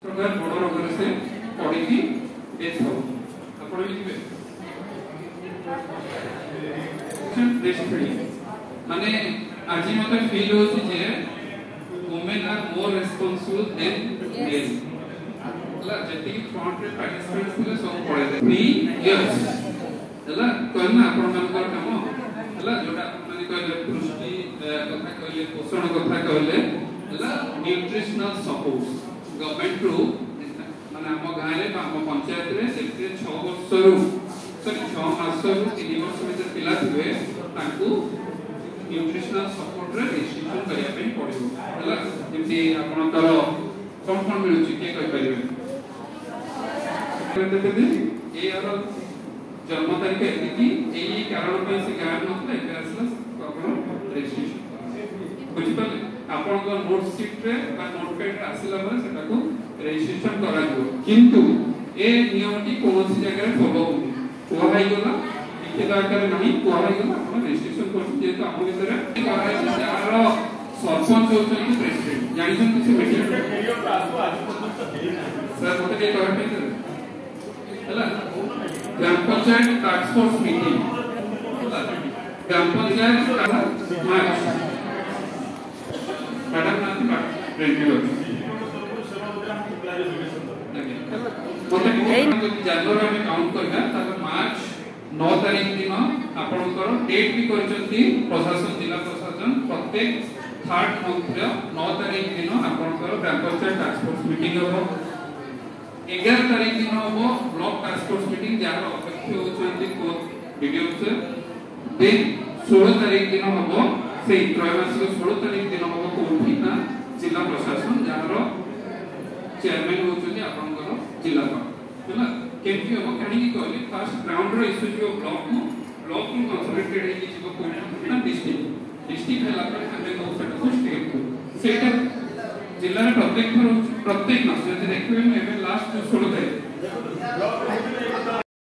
प्रकार बड़ रोग से पड़ी डेथ हो आपण लिखिबे माने आज मते फील होची जे women are more responsible than male हला जति फ्रंट रे पार्टिसिपेंट्स थिले सब पळे 3 इयर्स हला कोन आपण मानकर काम हला जोटा माने कहले पुष्टि कथा कहले पोषण कथा कहले हला न्यूट्रिशनल सपोर्ट गवर्नमेंट रू माने हम गाँ रे हम पंचायत रे से 6 वर्ष रु सॉरी 6 मास रु 3 वर्ष भीतर पिला थिबे ताकू न्यूट्रिशनल सपोर्ट रे रेजिस्ट्रेशन करिया पे पड़िबो हला जेमति आपण तर कोन मिलुची के कहि परिबे ए आरो जन्म तारीख एति एई कारण पे से गाँ नथले एकासला आपण रेजिस्ट्रेशन बुझि पाले आपण को नोट शीट रे बा नोटपैड रे आसिला पर सेटा को रेजिस्ट्रेशन करा दियो किंतु ए नियमटी कोनोसी जगह फॉलो होनी कोहाई गला लिखित आकार नहीं कोहाई गला आपण रेजिस्ट्रेशन कर जे तो हम भीतर कराई यार सरपंच होचन प्रेसिडेंट जानिसन किसी मीटिंग सर मते के कहै पे हला ग्राम पंचायत टास्क फोर्स मीटिंग हला ग्राम पंचायत का मार्च मैडम नाती बा रेडियो मतलब जनवरी में काउंट करना तापर मार्च 9 तारीख दिन आपनकर डेट भी करचंती प्रशासन जिला प्रशासन प्रत्येक थर्ड मंथ रे 9 तारीख दिन आपनकर ग्राम पंचायत टास्क फोर्स मीटिंग हो 11 तारीख दिन हो block task force meeting jar अध्यक्ष होचंती को वीडियो से देन 16 तारीख दिन हो से त्रैमासिक 16 तारीख दिन हो कोठी ना जिला प्रशासन जार चेयरमैन होचंती आपनकर जिला हला केमती हो कहानी की कहले फर्स्ट ग्राउंड रो इशू जो ब्लॉक को कंसोलिडेटेड है कि जो कोठी ना डिस्ट्रिक्ट हला पर हमें को सेट को स्टेट को सेटा जिल्ला रे प्रत्येक मास जति देखबे एबे लास्ट 16 तारीख